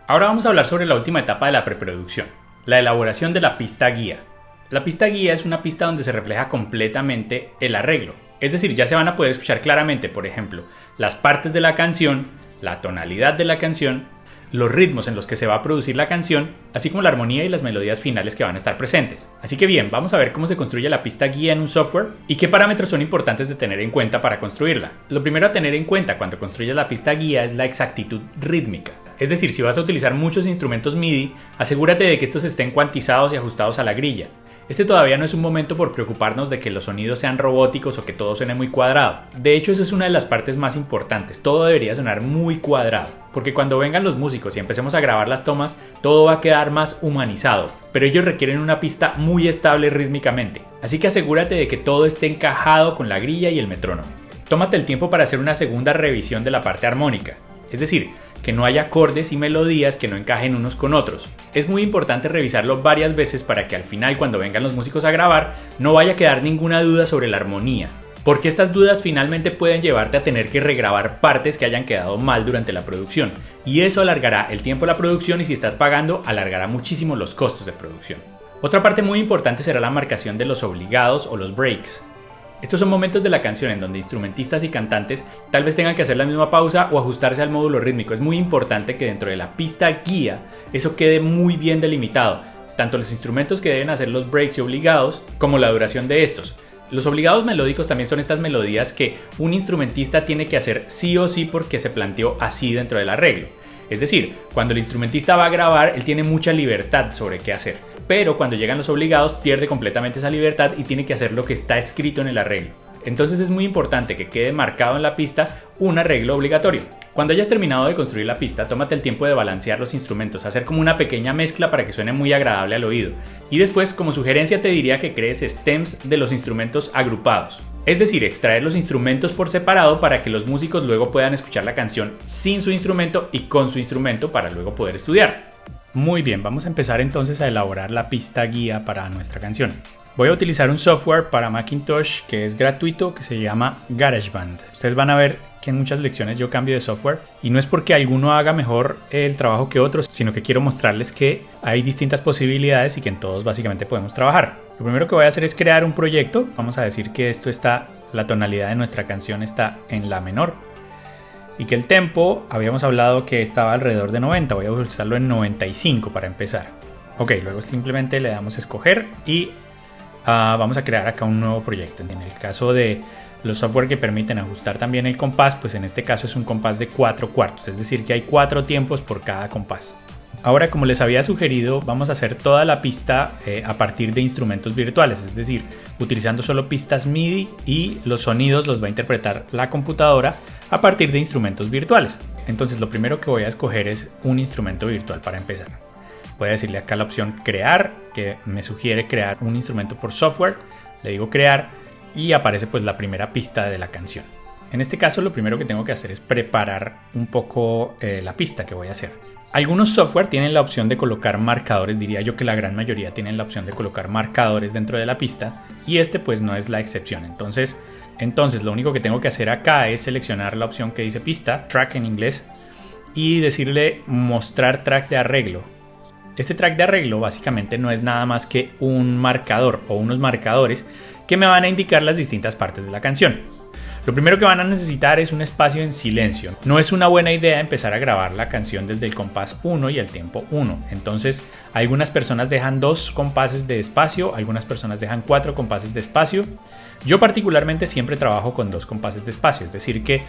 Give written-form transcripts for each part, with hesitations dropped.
Ahora vamos a hablar sobre la última etapa de la preproducción, la elaboración de la pista guía. La pista guía es una pista donde se refleja completamente el arreglo. Es decir, ya se van a poder escuchar claramente, por ejemplo, las partes de la canción, la tonalidad de la canción, los ritmos en los que se va a producir la canción, así como la armonía y las melodías finales que van a estar presentes. Así que bien, vamos a ver cómo se construye la pista guía en un software y qué parámetros son importantes de tener en cuenta para construirla. Lo primero a tener en cuenta cuando construyes la pista guía es la exactitud rítmica. Es decir, si vas a utilizar muchos instrumentos MIDI, asegúrate de que estos estén cuantizados y ajustados a la grilla. Este todavía no es un momento por preocuparnos de que los sonidos sean robóticos o que todo suene muy cuadrado. De hecho, eso es una de las partes más importantes. Todo debería sonar muy cuadrado, porque cuando vengan los músicos y empecemos a grabar las tomas, todo va a quedar más humanizado. Pero ellos requieren una pista muy estable rítmicamente. Así que asegúrate de que todo esté encajado con la grilla y el metrónomo. Tómate el tiempo para hacer una segunda revisión de la parte armónica. Es decir, que no haya acordes y melodías que no encajen unos con otros. Es muy importante revisarlo varias veces para que al final, cuando vengan los músicos a grabar, no vaya a quedar ninguna duda sobre la armonía, porque estas dudas finalmente pueden llevarte a tener que regrabar partes que hayan quedado mal durante la producción, y eso alargará el tiempo de la producción y si estás pagando, alargará muchísimo los costos de producción. Otra parte muy importante será la marcación de los obligados o los breaks. Estos son momentos de la canción en donde instrumentistas y cantantes tal vez tengan que hacer la misma pausa o ajustarse al módulo rítmico. Es muy importante que dentro de la pista guía eso quede muy bien delimitado, tanto los instrumentos que deben hacer los breaks y obligados como la duración de estos. Los obligados melódicos también son estas melodías que un instrumentista tiene que hacer sí o sí porque se planteó así dentro del arreglo. Es decir, cuando el instrumentista va a grabar, él tiene mucha libertad sobre qué hacer. Pero cuando llegan los obligados, pierde completamente esa libertad y tiene que hacer lo que está escrito en el arreglo. Entonces es muy importante que quede marcado en la pista un arreglo obligatorio. Cuando hayas terminado de construir la pista, tómate el tiempo de balancear los instrumentos, hacer como una pequeña mezcla para que suene muy agradable al oído. Y después, como sugerencia, te diría que crees stems de los instrumentos agrupados. Es decir, extraer los instrumentos por separado para que los músicos luego puedan escuchar la canción sin su instrumento y con su instrumento para luego poder estudiar. Muy bien, vamos a empezar entonces a elaborar la pista guía para nuestra canción. Voy a utilizar un software para Macintosh que es gratuito que se llama GarageBand. Ustedes van a ver que en muchas lecciones yo cambio de software y no es porque alguno haga mejor el trabajo que otros, sino que quiero mostrarles que hay distintas posibilidades y que en todos básicamente podemos trabajar. Lo primero que voy a hacer es crear un proyecto. Vamos a decir que la tonalidad de nuestra canción está en la menor y que el tempo, habíamos hablado que estaba alrededor de 90, voy a usarlo en 95 para empezar. Ok, luego simplemente le damos a escoger y vamos a crear acá un nuevo proyecto. En el caso de los software que permiten ajustar también el compás, pues en este caso es un compás de 4/4, es decir que hay 4 tiempos por cada compás. Ahora, como les había sugerido, vamos a hacer toda la pista a partir de instrumentos virtuales, es decir, utilizando solo pistas MIDI y los sonidos los va a interpretar la computadora a partir de instrumentos virtuales. Entonces lo primero que voy a escoger es un instrumento virtual para empezar. Voy a decirle acá la opción crear, que me sugiere crear un instrumento por software. Le digo crear y aparece pues la primera pista de la canción. En este caso lo primero que tengo que hacer es preparar un poco la pista que voy a hacer. Algunos software tienen la opción de colocar marcadores, diría yo que la gran mayoría tienen la opción de colocar marcadores dentro de la pista y este pues no es la excepción. Entonces lo único que tengo que hacer acá es seleccionar la opción que dice pista, track en inglés, y decirle mostrar track de arreglo. Este track de arreglo básicamente no es nada más que un marcador o unos marcadores que me van a indicar las distintas partes de la canción. Lo primero que van a necesitar es un espacio en silencio. No es una buena idea empezar a grabar la canción desde el compás 1 y el tiempo 1. Entonces, algunas personas dejan 2 compases de espacio, algunas personas dejan 4 compases de espacio. Yo particularmente siempre trabajo con 2 compases de espacio, es decir que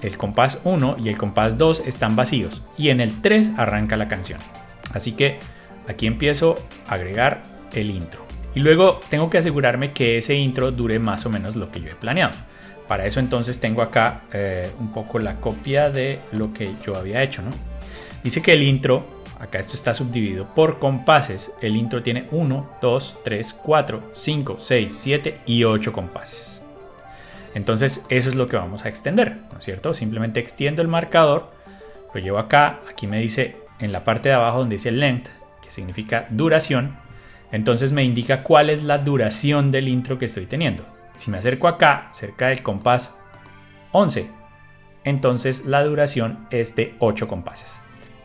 el compás 1 y el compás 2 están vacíos y en el 3 arranca la canción. Así que aquí empiezo a agregar el intro. Y luego tengo que asegurarme que ese intro dure más o menos lo que yo he planeado. Para eso entonces tengo acá un poco la copia de lo que yo había hecho, ¿no? Dice que el intro, acá esto está subdividido por compases. El intro tiene 1, 2, 3, 4, 5, 6, 7 y 8 compases. Entonces eso es lo que vamos a extender, ¿no es cierto? Simplemente extiendo el marcador, lo llevo acá, aquí me dice en la parte de abajo donde dice length, que significa duración. Entonces me indica cuál es la duración del intro que estoy teniendo. Si me acerco acá, cerca del compás 11, entonces la duración es de 8 compases.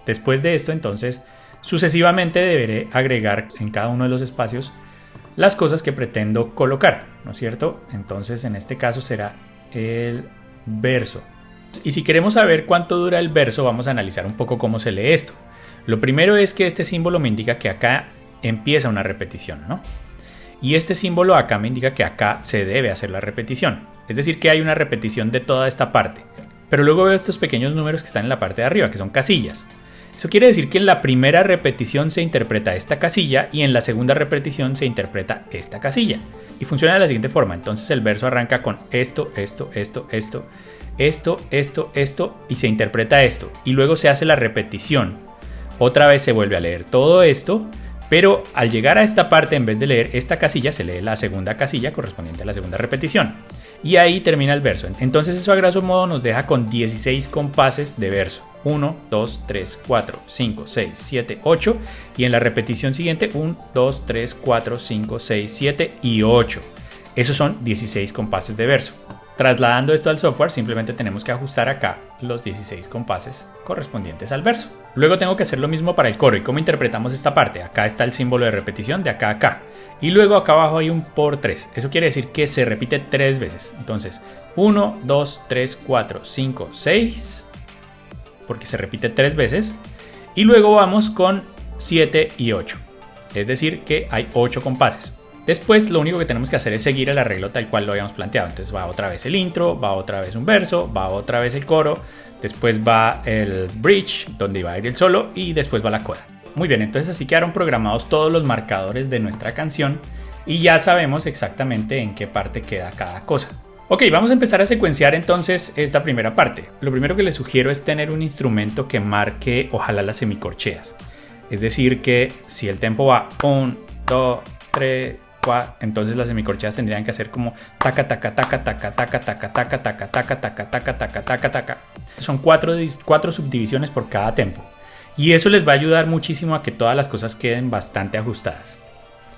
Después de esto, entonces, sucesivamente deberé agregar en cada uno de los espacios las cosas que pretendo colocar, ¿no es cierto? Entonces, en este caso será el verso. Y si queremos saber cuánto dura el verso, vamos a analizar un poco cómo se lee esto. Lo primero es que este símbolo me indica que acá empieza una repetición, ¿no? Y este símbolo acá me indica que acá se debe hacer la repetición. Es decir, que hay una repetición de toda esta parte. Pero luego veo estos pequeños números que están en la parte de arriba, que son casillas. Eso quiere decir que en la primera repetición se interpreta esta casilla y en la segunda repetición se interpreta esta casilla. Y funciona de la siguiente forma. Entonces el verso arranca con esto, esto, esto, esto, esto, esto, esto y se interpreta esto. Y luego se hace la repetición. Otra vez se vuelve a leer todo esto. Pero al llegar a esta parte, en vez de leer esta casilla, se lee la segunda casilla correspondiente a la segunda repetición. Y ahí termina el verso. Entonces eso a grosso modo nos deja con 16 compases de verso. 1, 2, 3, 4, 5, 6, 7, 8. Y en la repetición siguiente, 1, 2, 3, 4, 5, 6, 7 y 8. Esos son 16 compases de verso. Trasladando esto al software, simplemente tenemos que ajustar acá los 16 compases correspondientes al verso. Luego tengo que hacer lo mismo para el coro. ¿Y cómo interpretamos esta parte? Acá está el símbolo de repetición de acá a acá. Y luego acá abajo hay un por 3. Eso quiere decir que se repite 3 veces. Entonces, 1, 2, 3, 4, 5, 6. Porque se repite 3 veces. Y luego vamos con 7 y 8. Es decir, que hay 8 compases. Después lo único que tenemos que hacer es seguir el arreglo tal cual lo habíamos planteado. Entonces va otra vez el intro, va otra vez un verso, va otra vez el coro, después va el bridge donde va a ir el solo y después va la coda. Muy bien, entonces así quedaron programados todos los marcadores de nuestra canción y ya sabemos exactamente en qué parte queda cada cosa. Ok, vamos a empezar a secuenciar entonces esta primera parte. Lo primero que les sugiero es tener un instrumento que marque ojalá las semicorcheas. Es decir que si el tempo va 1, 2, 3, entonces las semicorcheas tendrían que hacer como taca taca taca taca taca taca taca taca taca taca taca taca taca taca. Son cuatro subdivisiones por cada tempo y eso les va a ayudar muchísimo a que todas las cosas queden bastante ajustadas.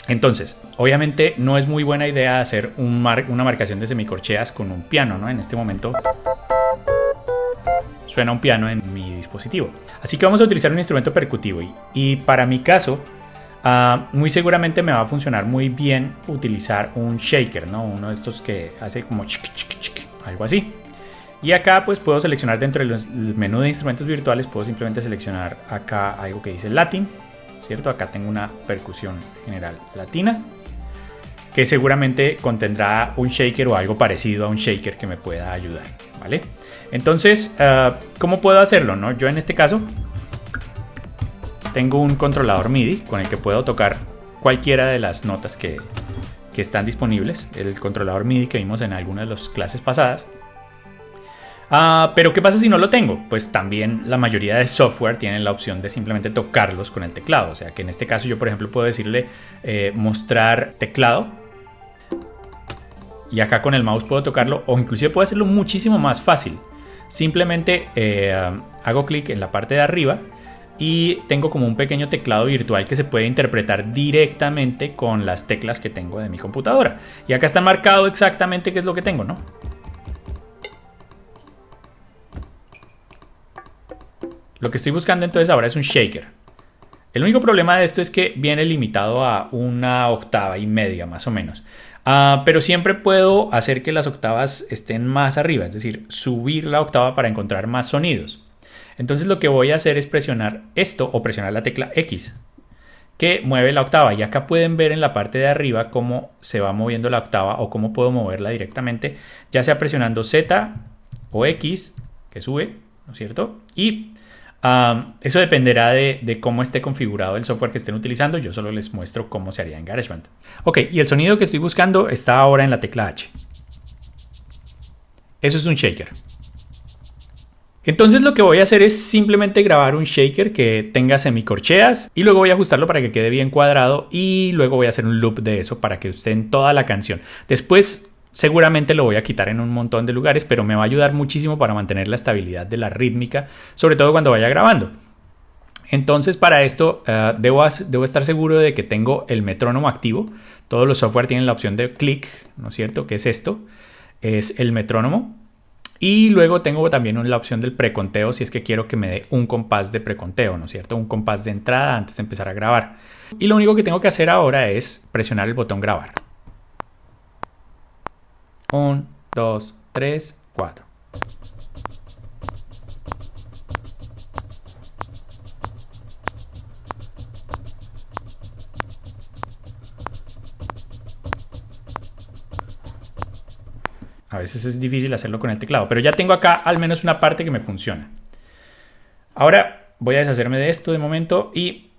Entonces, obviamente no es muy buena idea hacer una marcación de semicorcheas con un piano, ¿no? En este momento suena un piano en mi dispositivo, así que vamos a utilizar un instrumento percutivo y para mi caso muy seguramente me va a funcionar muy bien utilizar un shaker, ¿no? Uno de estos que hace como chic, chic, chic, algo así. Y acá pues puedo seleccionar dentro del menú de instrumentos virtuales, puedo simplemente seleccionar acá algo que dice Latin, ¿cierto? Acá tengo una percusión general latina que seguramente contendrá un shaker o algo parecido a un shaker que me pueda ayudar, ¿vale? Entonces, ¿cómo puedo hacerlo, no? Yo en este caso tengo un controlador MIDI con el que puedo tocar cualquiera de las notas que están disponibles. El controlador MIDI que vimos en alguna de las clases pasadas. Pero ¿qué pasa si no lo tengo? Pues también la mayoría de software tienen la opción de simplemente tocarlos con el teclado. O sea que en este caso yo por ejemplo puedo decirle mostrar teclado. Y acá con el mouse puedo tocarlo o inclusive puedo hacerlo muchísimo más fácil. Simplemente hago clic en la parte de arriba y tengo como un pequeño teclado virtual que se puede interpretar directamente con las teclas que tengo de mi computadora. Y acá está marcado exactamente qué es lo que tengo, ¿no? Lo que estoy buscando entonces ahora es un shaker. El único problema de esto es que viene limitado a 1,5 octavas más o menos. Pero siempre puedo hacer que las octavas estén más arriba, es decir, subir la octava para encontrar más sonidos. Entonces lo que voy a hacer es presionar esto o presionar la tecla X que mueve la octava y acá pueden ver en la parte de arriba cómo se va moviendo la octava o cómo puedo moverla directamente, ya sea presionando Z o X que sube, ¿no es cierto? Y eso dependerá de cómo esté configurado el software que estén utilizando. Yo solo les muestro cómo se haría en GarageBand. Ok, y el sonido que estoy buscando está ahora en la tecla H. Eso es un shaker. Entonces lo que voy a hacer es simplemente grabar un shaker que tenga semicorcheas y luego voy a ajustarlo para que quede bien cuadrado y luego voy a hacer un loop de eso para que esté en toda la canción. Después seguramente lo voy a quitar en un montón de lugares, pero me va a ayudar muchísimo para mantener la estabilidad de la rítmica, sobre todo cuando vaya grabando. Entonces para esto debo estar seguro de que tengo el metrónomo activo. Todos los software tienen la opción de click, ¿no es cierto? ¿Qué es esto? Es el metrónomo. Y luego tengo también la opción del preconteo si es que quiero que me dé un compás de preconteo, ¿no es cierto? Un compás de entrada antes de empezar a grabar. Y lo único que tengo que hacer ahora es presionar el botón grabar. 1, 2, 3, 4. A veces es difícil hacerlo con el teclado, pero ya tengo acá al menos una parte que me funciona. Ahora voy a deshacerme de esto de momento y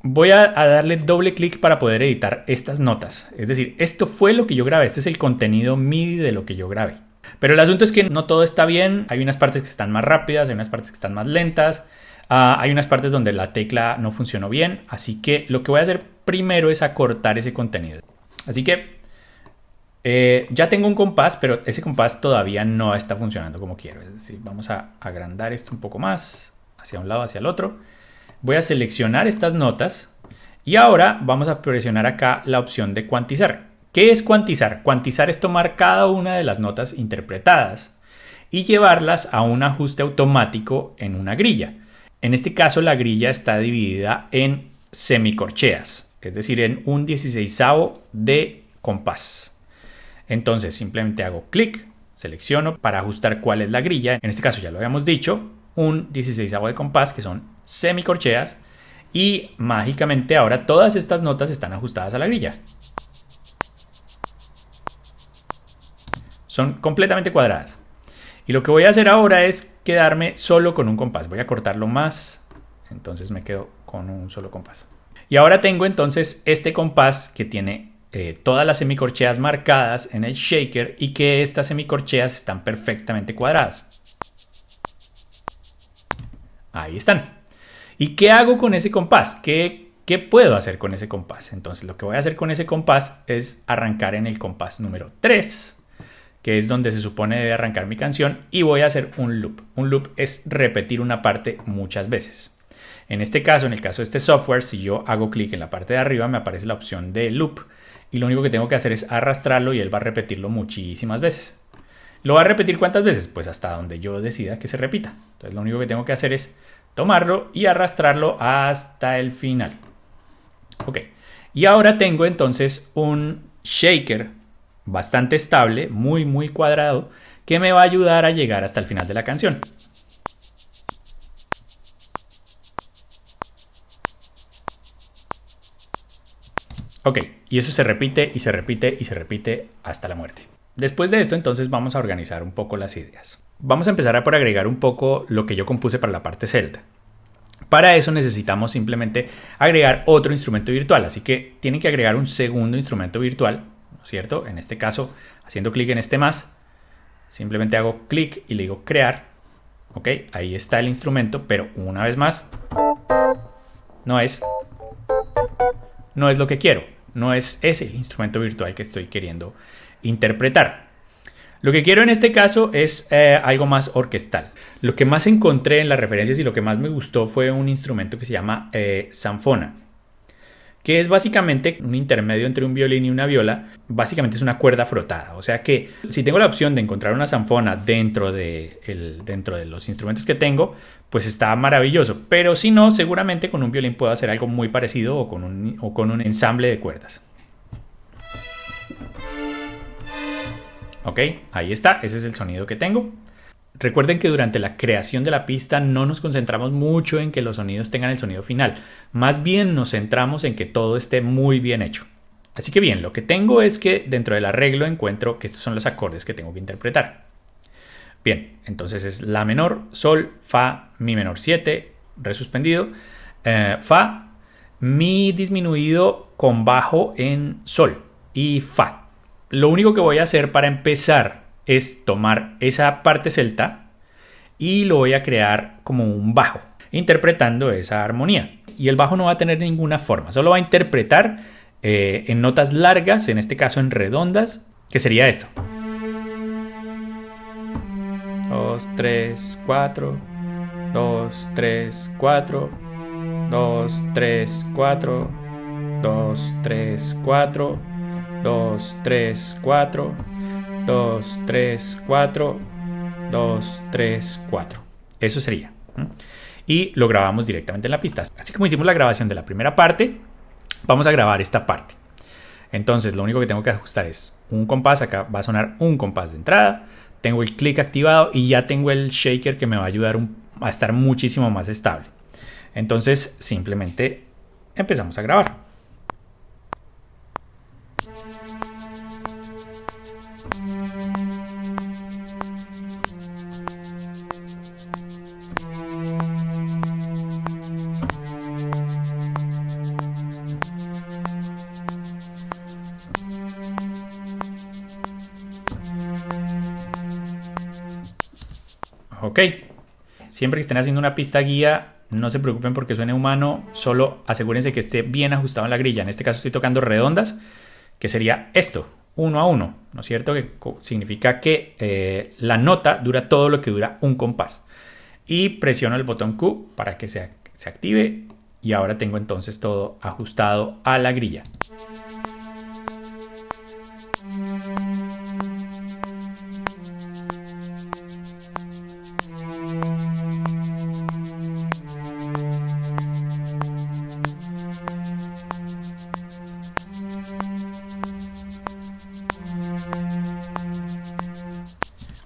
voy a darle doble clic para poder editar estas notas. Es decir, esto fue lo que yo grabé, este es el contenido MIDI de lo que yo grabé. Pero el asunto es que no todo está bien, hay unas partes que están más rápidas, hay unas partes que están más lentas, hay unas partes donde la tecla no funcionó bien, así que lo que voy a hacer primero es acortar ese contenido. Así que ya tengo un compás, pero ese compás todavía no está funcionando como quiero. Es decir, vamos a agrandar esto un poco más, hacia un lado, hacia el otro. Voy a seleccionar estas notas y ahora vamos a presionar acá la opción de cuantizar. ¿Qué es cuantizar? Cuantizar es tomar cada una de las notas interpretadas y llevarlas a un ajuste automático en una grilla. En este caso la grilla está dividida en semicorcheas, es decir, en un 16avo de compás. Entonces simplemente hago clic, selecciono para ajustar cuál es la grilla. En este caso ya lo habíamos dicho, un 16avo de compás que son semicorcheas y mágicamente ahora todas estas notas están ajustadas a la grilla. Son completamente cuadradas. Y lo que voy a hacer ahora es quedarme solo con un compás. Voy a cortarlo más, entonces me quedo con un solo compás. Y ahora tengo entonces este compás que tiene todas las semicorcheas marcadas en el shaker y que estas semicorcheas están perfectamente cuadradas. Ahí están. ¿Y qué hago con ese compás? ¿Qué puedo hacer con ese compás? Entonces lo que voy a hacer con ese compás es arrancar en el compás número 3, que es donde se supone debe arrancar mi canción, y voy a hacer un loop. Un loop es repetir una parte muchas veces. En este caso, en el caso de este software, si yo hago clic en la parte de arriba me aparece la opción de loop y lo único que tengo que hacer es arrastrarlo y él va a repetirlo muchísimas veces. ¿Lo va a repetir cuántas veces? Pues hasta donde yo decida que se repita. Entonces lo único que tengo que hacer es tomarlo y arrastrarlo hasta el final. Ok. Y ahora tengo entonces un shaker bastante estable, muy cuadrado, que me va a ayudar a llegar hasta el final de la canción. Ok, y eso se repite y se repite y se repite hasta la muerte. Después de esto, entonces vamos a organizar un poco las ideas. Vamos a empezar por agregar un poco lo que yo compuse para la parte celta. Para eso necesitamos simplemente agregar otro instrumento virtual, así que tienen que agregar un segundo instrumento virtual, ¿no es cierto? En este caso, haciendo clic en este más, simplemente hago clic y le digo crear. Ok, ahí está el instrumento, pero una vez más, no es lo que quiero. No es ese el instrumento virtual que estoy queriendo interpretar. Lo que quiero en este caso es algo más orquestal. Lo que más encontré en las referencias y lo que más me gustó fue un instrumento que se llama zanfona, que es básicamente un intermedio entre un violín y una viola. Básicamente es una cuerda frotada. O sea que si tengo la opción de encontrar una zanfona dentro de los instrumentos que tengo, pues está maravilloso. Pero si no, seguramente con un violín puedo hacer algo muy parecido o con un ensamble de cuerdas. Ok, ahí está, ese es el sonido que tengo. Recuerden que durante la creación de la pista no nos concentramos mucho en que los sonidos tengan el sonido final. Más bien nos centramos en que todo esté muy bien hecho. Así que bien, lo que tengo es que dentro del arreglo encuentro que estos son los acordes que tengo que interpretar. Bien, entonces es la menor, sol, fa, mi menor 7, re suspendido, fa, mi disminuido con bajo en sol y fa. Lo único que voy a hacer para empezar es tomar esa parte celta y lo voy a crear como un bajo, interpretando esa armonía. Y el bajo no va a tener ninguna forma, solo va a interpretar en notas largas, en este caso en redondas, que sería esto. 2, 3, 4, 2, 3, 4, 2, 3, 4, 2, 3, 4, 2, 3, 4, 2, 3, 4, 2, 3, 4. Eso sería. Y lo grabamos directamente en la pista. Así como hicimos la grabación de la primera parte, vamos a grabar esta parte. Entonces lo único que tengo que ajustar es un compás. Acá va a sonar un compás de entrada. Tengo el click activado y ya tengo el shaker que me va a ayudar a estar muchísimo más estable. Entonces simplemente empezamos a grabar. Ok, siempre que estén haciendo una pista guía, no se preocupen porque suene humano, solo asegúrense que esté bien ajustado en la grilla. En este caso estoy tocando redondas, que sería esto, 1 a 1, ¿no es cierto? Que significa que la nota dura todo lo que dura un compás. Y presiono el botón Q para que se active y ahora tengo entonces todo ajustado a la grilla.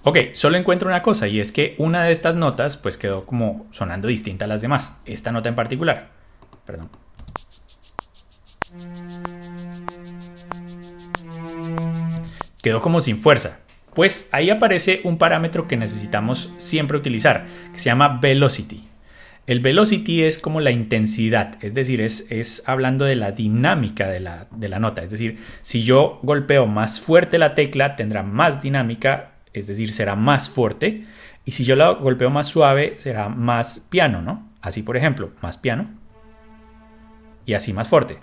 Ok, solo encuentro una cosa y es que una de estas notas pues quedó como sonando distinta a las demás. Esta nota en particular. Perdón. Quedó como sin fuerza. Pues ahí aparece un parámetro que necesitamos siempre utilizar, que se llama velocity. El velocity es como la intensidad, es decir, es hablando de la dinámica de la nota. Es decir, si yo golpeo más fuerte la tecla, tendrá más dinámica, es decir, será más fuerte. Y si yo la golpeo más suave, será más piano, ¿no? Así, por ejemplo, más piano. Y así más fuerte.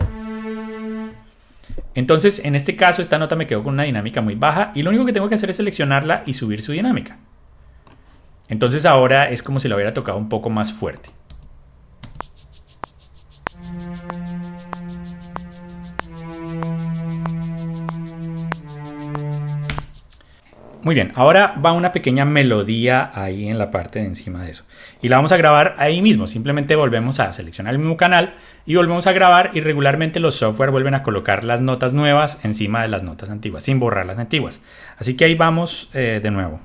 Entonces, en este caso, esta nota me quedó con una dinámica muy baja. Y lo único que tengo que hacer es seleccionarla y subir su dinámica. Entonces ahora es como si la hubiera tocado un poco más fuerte. Muy bien, ahora va una pequeña melodía ahí en la parte de encima de eso. Y la vamos a grabar ahí mismo. Simplemente volvemos a seleccionar el mismo canal y volvemos a grabar, y regularmente los software vuelven a colocar las notas nuevas encima de las notas antiguas, sin borrar las antiguas. Así que ahí vamos de nuevo.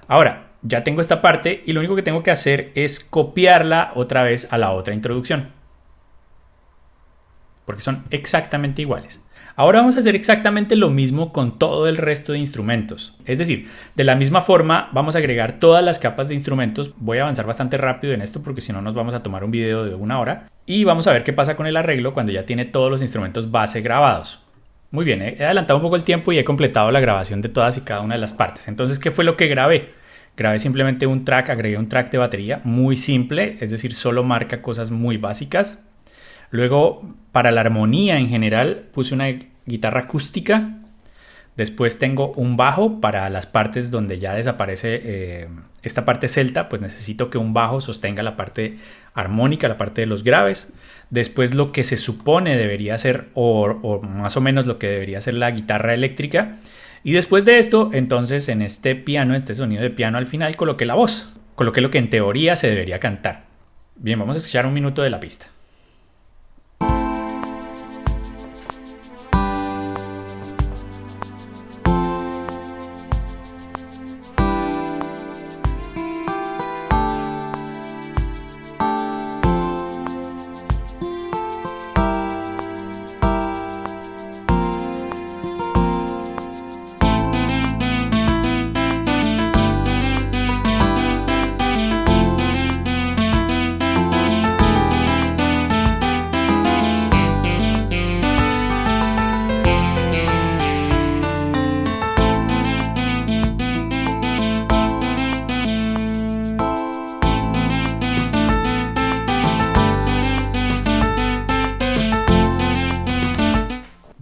Ahora, ya tengo esta parte y lo único que tengo que hacer es copiarla otra vez a la otra introducción. Porque son exactamente iguales. Ahora vamos a hacer exactamente lo mismo con todo el resto de instrumentos. Es decir, de la misma forma vamos a agregar todas las capas de instrumentos. Voy a avanzar bastante rápido en esto porque si no nos vamos a tomar un video de 1 hora. Y vamos a ver qué pasa con el arreglo cuando ya tiene todos los instrumentos base grabados. Muy bien, he adelantado un poco el tiempo y he completado la grabación de todas y cada una de las partes. Entonces, ¿qué fue lo que grabé? Grabé simplemente un track, agregué un track de batería muy simple, es decir, solo marca cosas muy básicas. Luego, para la armonía en general, puse una guitarra acústica. Después tengo un bajo para las partes donde ya desaparece esta parte celta, pues necesito que un bajo sostenga la parte armónica, la parte de los graves. Después lo que se supone debería ser, o más o menos lo que debería ser la guitarra eléctrica. Y después de esto, entonces en este piano, este sonido de piano al final, coloqué la voz. Coloqué lo que en teoría se debería cantar. Bien, vamos a escuchar un minuto de la pista.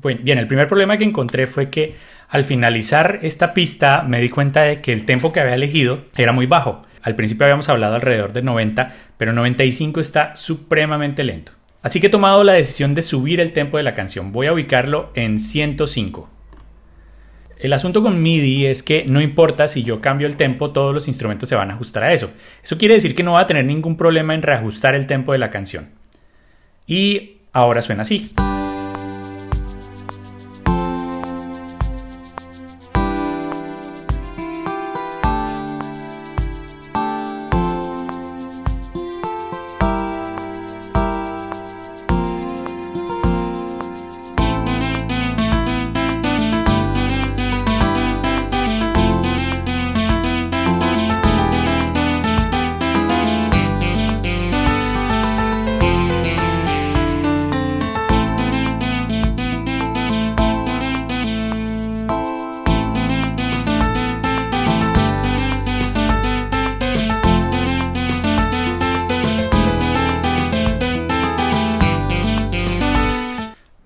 Bien, el primer problema que encontré fue que al finalizar esta pista me di cuenta de que el tempo que había elegido era muy bajo. Al principio habíamos hablado alrededor de 90, pero 95 está supremamente lento. Así que he tomado la decisión de subir el tempo de la canción. Voy a ubicarlo en 105. El asunto con MIDI es que no importa si yo cambio el tempo, todos los instrumentos se van a ajustar a eso. Eso quiere decir que no va a tener ningún problema en reajustar el tempo de la canción. Y ahora suena así.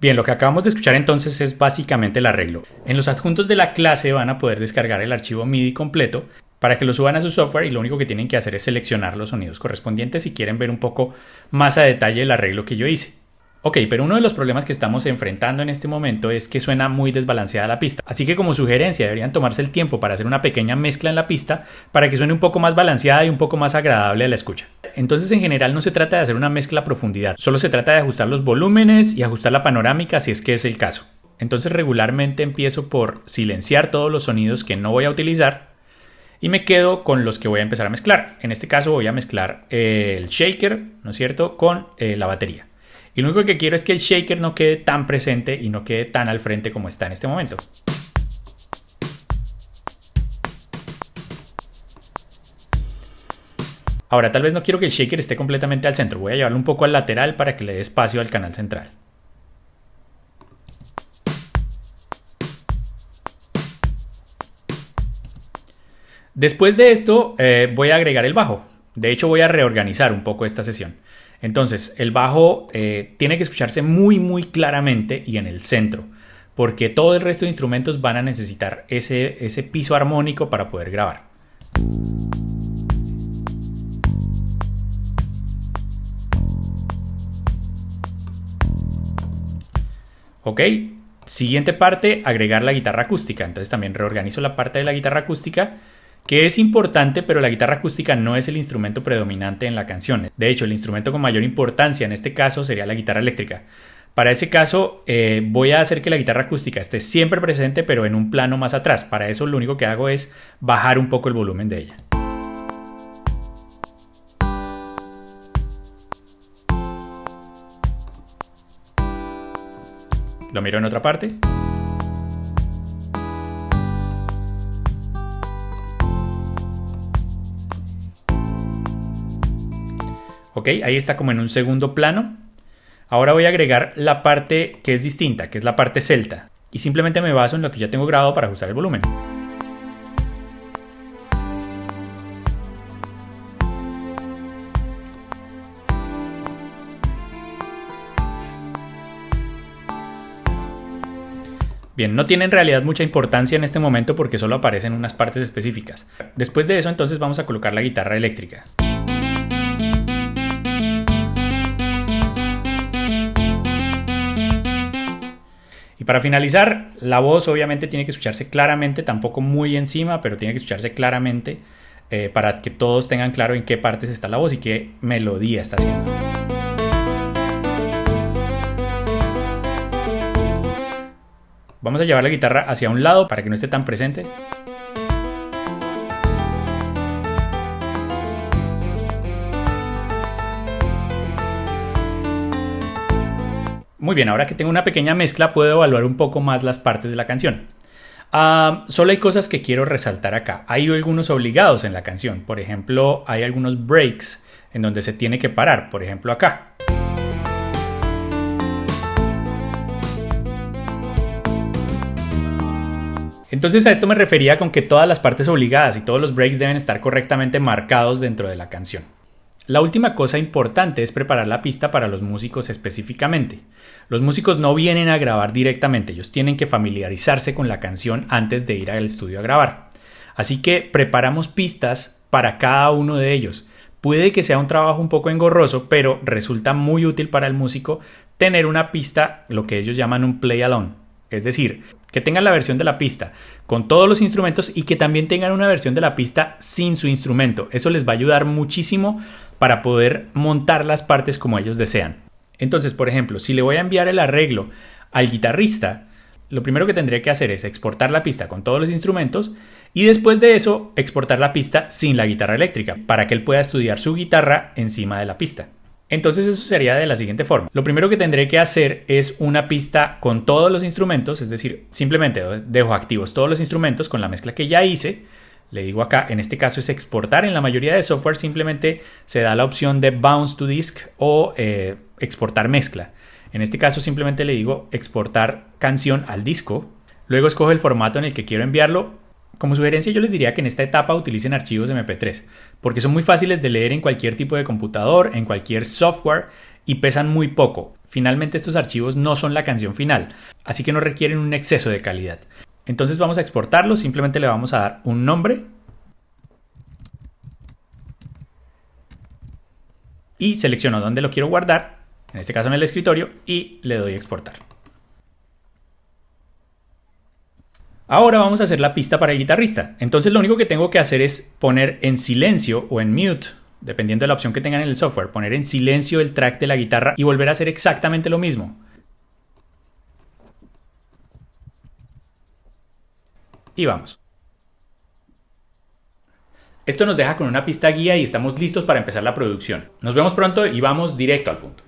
Bien, lo que acabamos de escuchar entonces es básicamente el arreglo. En los adjuntos de la clase van a poder descargar el archivo MIDI completo para que lo suban a su software y lo único que tienen que hacer es seleccionar los sonidos correspondientes si quieren ver un poco más a detalle el arreglo que yo hice. Ok, pero uno de los problemas que estamos enfrentando en este momento es que suena muy desbalanceada la pista. Así que como sugerencia deberían tomarse el tiempo para hacer una pequeña mezcla en la pista para que suene un poco más balanceada y un poco más agradable a la escucha. Entonces en general no se trata de hacer una mezcla a profundidad, solo se trata de ajustar los volúmenes y ajustar la panorámica si es que es el caso. Entonces regularmente empiezo por silenciar todos los sonidos que no voy a utilizar y me quedo con los que voy a empezar a mezclar. En este caso voy a mezclar el shaker, ¿no es cierto?, con la batería. Y lo único que quiero es que el shaker no quede tan presente y no quede tan al frente como está en este momento. Ahora tal vez no quiero que el shaker esté completamente al centro, voy a llevarlo un poco al lateral para que le dé espacio al canal central. Después de esto voy a agregar el bajo. De hecho voy a reorganizar un poco esta sesión. Entonces el bajo tiene que escucharse muy claramente y en el centro, porque todo el resto de instrumentos van a necesitar ese piso armónico para poder grabar. Ok, siguiente parte, agregar la guitarra acústica. Entonces también reorganizo la parte de la guitarra acústica, que es importante, pero la guitarra acústica no es el instrumento predominante en la canción. De hecho, el instrumento con mayor importancia en este caso sería la guitarra eléctrica. Para ese caso, voy a hacer que la guitarra acústica esté siempre presente, pero en un plano más atrás. Para eso lo único que hago es bajar un poco el volumen de ella. Lo miro en otra parte. Ok, ahí está como en un segundo plano. Ahora voy a agregar la parte que es distinta, que es la parte celta. Y simplemente me baso en lo que ya tengo grabado para ajustar el volumen. Bien, no tiene en realidad mucha importancia en este momento porque solo aparecen unas partes específicas. Después de eso, entonces vamos a colocar la guitarra eléctrica. Y para finalizar, la voz obviamente tiene que escucharse claramente, tampoco muy encima, pero tiene que escucharse claramente para que todos tengan claro en qué partes está la voz y qué melodía está haciendo. Vamos a llevar la guitarra hacia un lado para que no esté tan presente. Muy bien, ahora que tengo una pequeña mezcla puedo evaluar un poco más las partes de la canción. Solo hay cosas que quiero resaltar acá. Hay algunos obligados en la canción. Por ejemplo, hay algunos breaks en donde se tiene que parar. Por ejemplo, acá. Entonces a esto me refería con que todas las partes obligadas y todos los breaks deben estar correctamente marcados dentro de la canción. La última cosa importante es preparar la pista para los músicos específicamente. Los músicos no vienen a grabar directamente, ellos tienen que familiarizarse con la canción antes de ir al estudio a grabar. Así que preparamos pistas para cada uno de ellos. Puede que sea un trabajo un poco engorroso, pero resulta muy útil para el músico tener una pista, lo que ellos llaman un play along. Es decir, que tengan la versión de la pista con todos los instrumentos y que también tengan una versión de la pista sin su instrumento. Eso les va a ayudar muchísimo para poder montar las partes como ellos desean. Entonces, por ejemplo, si le voy a enviar el arreglo al guitarrista, lo primero que tendré que hacer es exportar la pista con todos los instrumentos y después de eso exportar la pista sin la guitarra eléctrica para que él pueda estudiar su guitarra encima de la pista. Entonces eso sería de la siguiente forma. Lo primero que tendré que hacer es una pista con todos los instrumentos, es decir, simplemente dejo activos todos los instrumentos con la mezcla que ya hice. Le digo acá, en este caso es exportar. En la mayoría de software simplemente se da la opción de bounce to disk o exportar mezcla. En este caso simplemente le digo exportar canción al disco. Luego escojo el formato en el que quiero enviarlo. Como sugerencia yo les diría que en esta etapa utilicen archivos MP3 porque son muy fáciles de leer en cualquier tipo de computador, en cualquier software y pesan muy poco. Finalmente estos archivos no son la canción final, así que no requieren un exceso de calidad. Entonces vamos a exportarlo, simplemente le vamos a dar un nombre y selecciono dónde lo quiero guardar, en este caso en el escritorio, y le doy a exportar. Ahora vamos a hacer la pista para el guitarrista. Entonces lo único que tengo que hacer es poner en silencio o en mute, dependiendo de la opción que tengan en el software, poner en silencio el track de la guitarra y volver a hacer exactamente lo mismo. Y vamos. Esto nos deja con una pista guía y estamos listos para empezar la producción. Nos vemos pronto y vamos directo al punto.